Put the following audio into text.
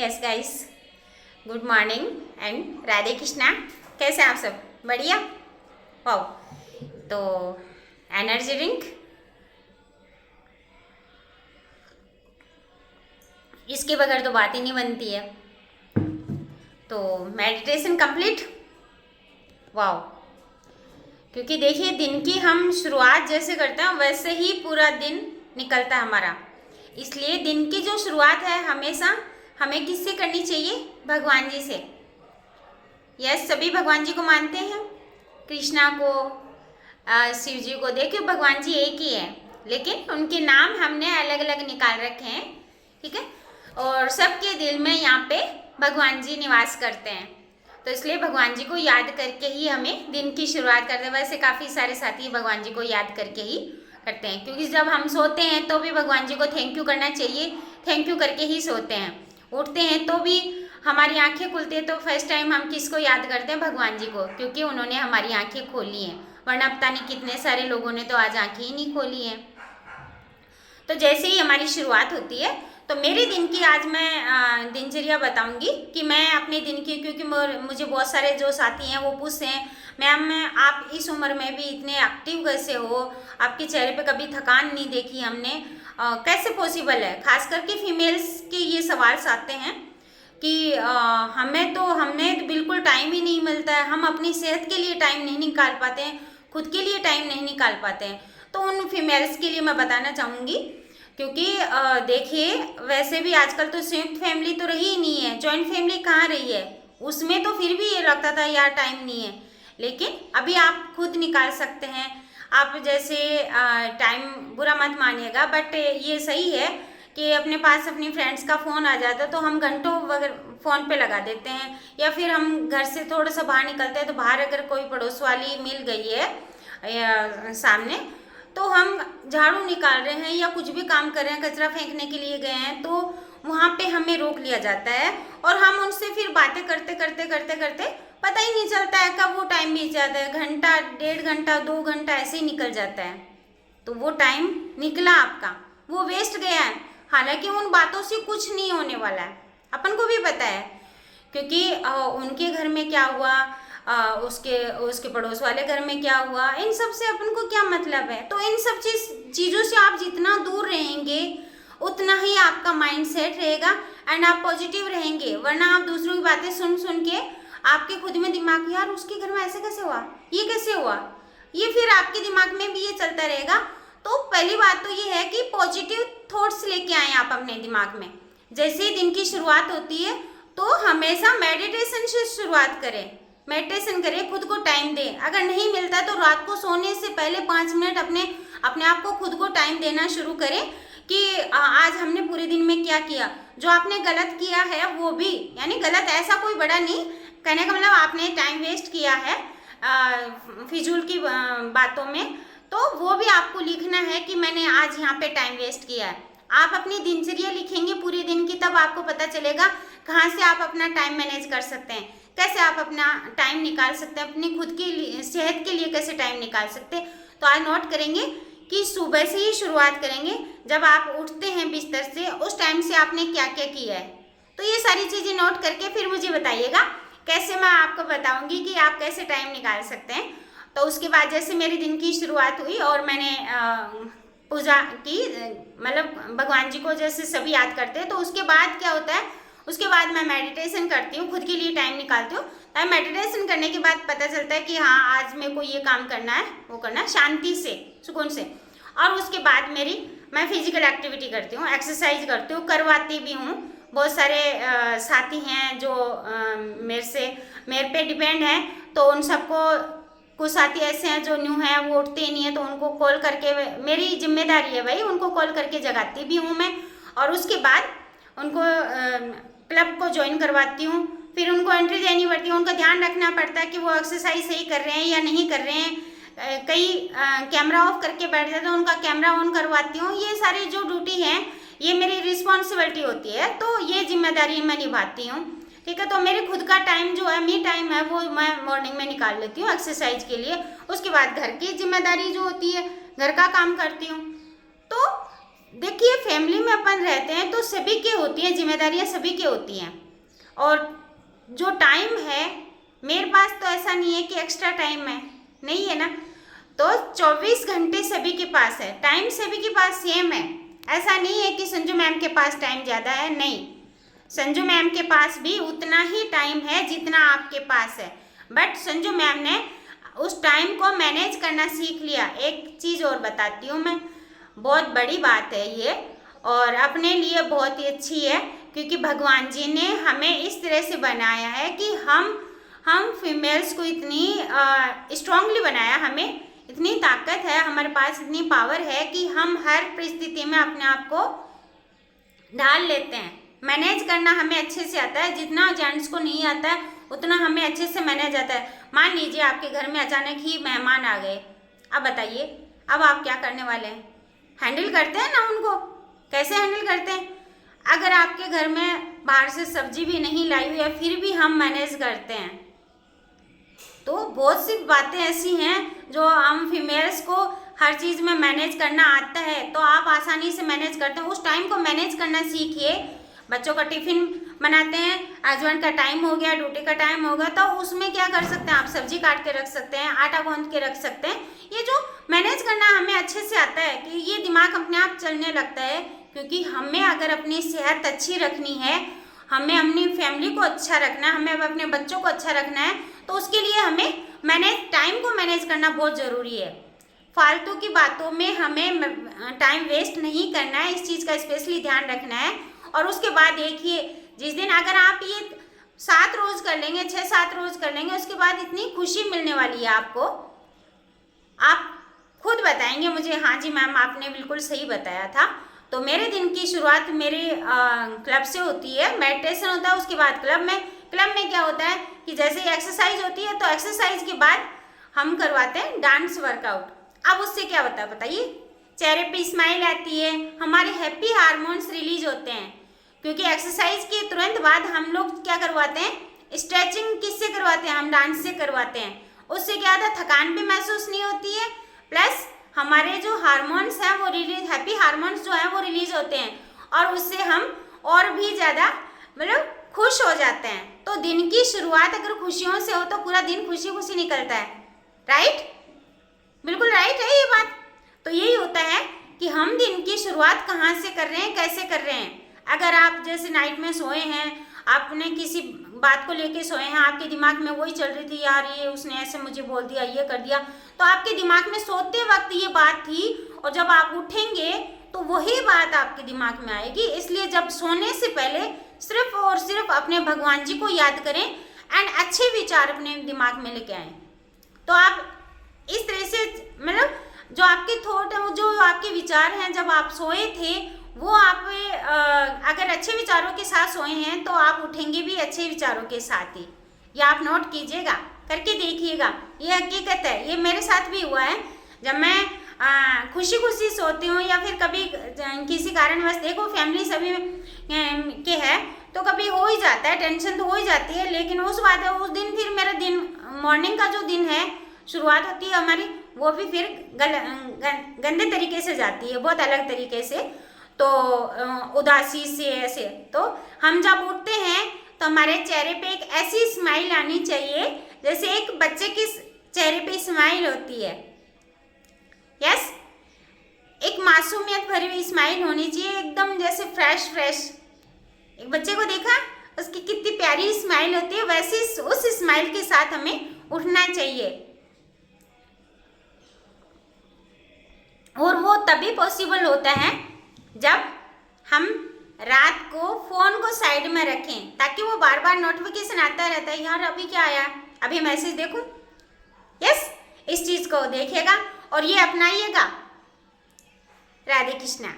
Yes guys, good morning and Radhe Krishna. कैसे हैं आप सब? बढ़िया। वाओ। तो एनर्जी ड्रिंक, इसके बगैर तो बात ही नहीं बनती है। तो मेडिटेशन कंप्लीट। वाओ। क्योंकि देखिए, दिन की हम शुरुआत जैसे करते हैं वैसे ही पूरा दिन निकलता है हमारा। इसलिए दिन की जो शुरुआत है हमेशा हमें किससे करनी चाहिए? भगवान जी से। यस, सभी भगवान जी को मानते हैं, कृष्णा को, शिव जी को। देखिए, भगवान जी एक ही है, लेकिन उनके नाम हमने अलग अलग निकाल रखे हैं, ठीक है। और सबके दिल में यहाँ पे भगवान जी निवास करते हैं, तो इसलिए भगवान जी को याद करके ही हमें दिन की शुरुआत करते हैं। वैसे काफ़ी सारे साथी भगवान जी को याद करके ही करते हैं, क्योंकि जब हम सोते हैं तो भी भगवान जी को थैंक यू करना चाहिए। थैंक यू करके ही सोते हैं। उठते हैं तो भी हमारी आंखें खुलती है तो फर्स्ट टाइम हम किसको याद करते हैं? भगवान जी को, क्योंकि उन्होंने हमारी आंखें खोली हैं। वरना पता नहीं कितने सारे लोगों ने तो आज आंखें ही नहीं खोली हैं। तो जैसे ही हमारी शुरुआत होती है, तो मेरे दिन की आज मैं दिनचर्या बताऊंगी कि मैं अपने दिन की, क्योंकि मुझे बहुत सारे जो साथी हैं वो पूछते हैं, मैम आप इस उम्र में भी इतने एक्टिव कैसे हो? आपके चेहरे पे कभी थकान नहीं देखी हमने, कैसे पॉसिबल है? खास करके फीमेल्स के ये सवाल आते हैं कि हमें तो बिल्कुल टाइम ही नहीं मिलता है, हम अपनी सेहत के लिए टाइम नहीं निकाल पाते हैं, खुद के लिए टाइम नहीं निकाल पाते हैं। तो उन फीमेल्स के लिए मैं बताना चाहूँगी, क्योंकि देखिए, वैसे भी आजकल तो संयुक्त फैमिली तो रही ही नहीं है, जॉइंट फैमिली कहाँ रही है? उसमें तो फिर भी ये लगता था यार टाइम नहीं है, लेकिन अभी आप खुद निकाल सकते हैं। आप जैसे टाइम बुरा मत मानिएगा, बट ये सही है कि अपने पास अपनी फ्रेंड्स का फ़ोन आ जाता है तो हम घंटों फ़ोन पे लगा देते हैं, या फिर हम घर से थोड़ा सा बाहर निकलते हैं तो बाहर अगर कोई पड़ोस वाली मिल गई है या सामने, तो हम झाड़ू निकाल रहे हैं या कुछ भी काम कर रहे हैं, कचरा फेंकने के लिए गए हैं, तो वहाँ पे हमें रोक लिया जाता है और हम उनसे फिर बातें करते करते करते करते पता ही नहीं चलता है कब वो टाइम बीत जाता है। घंटा, 1.5 घंटा, 2 घंटा ऐसे ही निकल जाता है। तो वो टाइम निकला आपका, वो वेस्ट गया है। हालांकि उन बातों से कुछ नहीं होने वाला है, अपन को भी पता है, क्योंकि उनके घर में क्या हुआ, उसके पड़ोस वाले घर में क्या हुआ, इन सब से अपन को क्या मतलब है? तो इन सब चीज़ों से आप जितना दूर रहेंगे उतना ही आपका माइंड सेट रहेगा एंड आप पॉजिटिव रहेंगे। वरना आप दूसरों की बातें सुन सुन के आपके खुद में दिमाग, यार उसके घर में ऐसे कैसे हुआ, ये कैसे हुआ, ये फिर आपके दिमाग में भी ये चलता रहेगा। तो पहली बात तो ये है कि पॉजिटिव थॉट्स लेके आए आप अपने दिमाग में। जैसे ही दिन की शुरुआत होती है तो हमेशा मेडिटेशन से शुरुआत करें। मेडिटेशन करें, खुद को टाइम दें। अगर नहीं मिलता तो रात को सोने से पहले 5 मिनट अपने आप को खुद को टाइम देना शुरू करें कि आज हमने पूरे दिन में क्या किया। जो आपने गलत किया है वो भी, यानी गलत ऐसा कोई बड़ा नहीं, कहने का मतलब आपने टाइम वेस्ट किया है फिजूल की बातों में, तो वो भी आपको लिखना है कि मैंने आज यहाँ पे टाइम वेस्ट किया है। आप अपनी दिनचर्या लिखेंगे पूरे दिन की, तब आपको पता चलेगा कहाँ से आप अपना टाइम मैनेज कर सकते हैं, कैसे आप अपना टाइम निकाल सकते हैं, अपनी खुद की सेहत के लिए कैसे टाइम निकाल सकते हैं। तो आज नोट करेंगे कि सुबह से ही शुरुआत करेंगे, जब आप उठते हैं बिस्तर से उस टाइम से आपने क्या क्या किया है। तो ये सारी चीज़ें नोट करके फिर मुझे बताइएगा, कैसे मैं आपको बताऊंगी कि आप कैसे टाइम निकाल सकते हैं। तो उसके बाद जैसे मेरे दिन की शुरुआत हुई और मैंने पूजा की, मतलब भगवान जी को जैसे सभी याद करते हैं, तो उसके बाद क्या होता है, उसके बाद मैं मेडिटेशन करती हूँ, खुद के लिए टाइम निकालती हूँ। मेडिटेशन करने के बाद पता चलता है कि हाँ आज मेरे को ये काम करना है, वो करना है शांति से, सुकून से। और उसके बाद मैं फिजिकल एक्टिविटी करती हूँ, एक्सरसाइज करती हूँ, करवाती भी हूँ। बहुत सारे साथी हैं जो मेरे पे डिपेंड हैं, तो उन सबको, कुछ साथी ऐसे हैं जो न्यू हैं, वो उठते ही नहीं है, तो उनको कॉल करके, मेरी जिम्मेदारी है भाई, उनको कॉल करके जगाती भी हूँ मैं। और उसके बाद उनको क्लब को ज्वाइन करवाती हूँ, फिर उनको एंट्री देनी पड़ती है, उनका ध्यान रखना पड़ता है कि वो एक्सरसाइज सही कर रहे हैं या नहीं कर रहे हैं। कई कैमरा ऑफ करके बैठ जाते हैं, उनका कैमरा ऑन करवाती हूँ। ये सारी जो ड्यूटी है ये मेरी रिस्पॉन्सिबिलिटी होती है, तो ये जिम्मेदारी मैं निभाती हूँ, ठीक है। तो मेरे खुद का टाइम जो है, मी टाइम है, वो मैं मॉर्निंग में निकाल लेती हूँ एक्सरसाइज के लिए। उसके बाद घर की जिम्मेदारी जो होती है, घर का काम करती हूँ। तो देखिए फैमिली में अपन रहते हैं तो सभी की होती हैं जिम्मेदारियां, सभी की होती हैं। और जो टाइम है मेरे पास तो ऐसा नहीं है कि एक्स्ट्रा टाइम है, नहीं है ना। तो 24 घंटे सभी के पास है, टाइम सभी के पास सेम है। ऐसा नहीं है कि संजू मैम के पास टाइम ज़्यादा है, नहीं, संजू मैम के पास भी उतना ही टाइम है जितना आपके पास है। बट संजू मैम ने उस टाइम को मैनेज करना सीख लिया। एक चीज़ और बताती हूँ मैं, बहुत बड़ी बात है ये और अपने लिए बहुत ही अच्छी है, क्योंकि भगवान जी ने हमें इस तरह से बनाया है कि हम फीमेल्स को इतनी स्ट्रांगली बनाया, हमें इतनी ताकत है, हमारे पास इतनी पावर है कि हम हर परिस्थिति में अपने आप को ढाल लेते हैं। मैनेज करना हमें अच्छे से आता है, जितना जेंट्स को नहीं आता है उतना हमें अच्छे से मैनेज आता है। मान लीजिए आपके घर में अचानक ही मेहमान आ गए, अब बताइए अब आप क्या करने वाले हैं? हैंडल करते हैं ना उनको, कैसे हैंडल करते हैं? अगर आपके घर में बाहर से सब्जी भी नहीं लाई हुई है फिर भी हम मैनेज करते हैं, तो बहुत सी बातें ऐसी हैं जो हम फीमेल्स को हर चीज़ में मैनेज करना आता है, तो आप आसानी से मैनेज करते हैं। उस टाइम को मैनेज करना सीखिए। बच्चों का टिफ़िन बनाते हैं, हस्बैंड का टाइम हो गया, ड्यूटी का टाइम हो गया, तो उसमें क्या कर सकते हैं आप? सब्जी काट के रख सकते हैं, आटा गूंथ के रख सकते हैं। ये जो मैनेज करना हमें अच्छे से आता है कि ये दिमाग अपने आप चलने लगता है, क्योंकि हमें अगर अपनी सेहत अच्छी रखनी है, हमें अपनी फैमिली को अच्छा रखना है, हमें अपने बच्चों को अच्छा रखना है, तो उसके लिए हमें टाइम को मैनेज करना बहुत ज़रूरी है। फालतू की बातों में हमें टाइम वेस्ट नहीं करना है, इस चीज़ का स्पेशली ध्यान रखना है। और उसके बाद देखिए, जिस दिन अगर आप ये 7 रोज़ कर लेंगे, 6-7 रोज़ कर लेंगे, उसके बाद इतनी खुशी मिलने वाली है आपको, आप खुद बताएंगे मुझे, हाँ जी मैम आपने बिल्कुल सही बताया था। तो मेरे दिन की शुरुआत मेरे क्लब से होती है, मेडिटेशन होता है, उसके बाद क्लब में क्या होता है कि जैसे एक्सरसाइज होती है, तो एक्सरसाइज के बाद हम करवाते हैं डांस वर्कआउट। अब उससे क्या होता है बताइए? चेहरे पे स्माइल आती है, हमारे हैप्पी हार्मोन्स रिलीज होते हैं, क्योंकि एक्सरसाइज के तुरंत बाद हम लोग क्या करवाते हैं? स्ट्रेचिंग किससे करवाते हैं? हम डांस से करवाते हैं। उससे क्या होता है? थकान भी महसूस नहीं होती है, प्लस हमारे जो हार्मोन्स हैं वो रिलीज, हैप्पी हार्मोन्स जो हैं वो रिलीज होते हैं, और उससे हम और भी ज़्यादा मतलब खुश हो जाते हैं। तो दिन की शुरुआत अगर खुशियों से हो तो पूरा दिन खुशी खुशी निकलता है, राइट? बिल्कुल राइट है ये बात। तो यही होता है कि हम दिन की शुरुआत कहाँ से कर रहे हैं, कैसे कर रहे हैं। अगर आप जैसे नाइट में सोए हैं, आपने किसी बात को लेके सोए हैं, आपके दिमाग में वही चल रही थी, यार ये उसने ऐसे मुझे बोल दिया, ये कर दिया, तो आपके दिमाग में सोते वक्त ये बात थी, और जब आप उठेंगे तो वही बात आपके दिमाग में आएगी। इसलिए जब सोने से पहले सिर्फ और सिर्फ अपने भगवान जी को याद करें एंड अच्छे विचार अपने दिमाग में लेके आएँ। तो आप इस तरह से मतलब जो आपके थॉट है, वो जो आपके विचार हैं, जब आप सोए थे वो आप अगर अच्छे विचारों के साथ सोए हैं तो आप उठेंगे भी अच्छे विचारों के साथ ही। ये आप नोट कीजिएगा, करके देखिएगा, ये हकीकत है, ये मेरे साथ भी हुआ है। जब मैं खुशी खुशी सोती हूँ या फिर कभी किसी कारणवश, देखो फैमिली सभी के है तो कभी हो ही जाता है, टेंशन तो हो ही जाती है, लेकिन उस दिन फिर मेरा दिन, मॉर्निंग का जो दिन है, शुरुआत होती है हमारी, वो भी फिर गंदे तरीके से जाती है, बहुत अलग तरीके से, तो उदासी से ऐसे। तो हम जब उठते हैं तो हमारे चेहरे पे एक ऐसी स्माइल आनी चाहिए जैसे एक बच्चे के चेहरे पे स्माइल होती है। यस, एक मासूमियत भरी हुई स्माइल होनी चाहिए, एकदम जैसे फ्रेश। एक बच्चे को देखा, उसकी कितनी प्यारी स्माइल होती है, वैसे उस स्माइल के साथ हमें उठना चाहिए। और वो तभी पॉसिबल होता है जब हम रात को फ़ोन को साइड में रखें, ताकि वो बार बार नोटिफिकेशन आता रहता है, यार अभी क्या आया, अभी मैसेज देखूं। यस, इस चीज़ को देखिएगा और ये अपनाइएगा। राधे कृष्णा।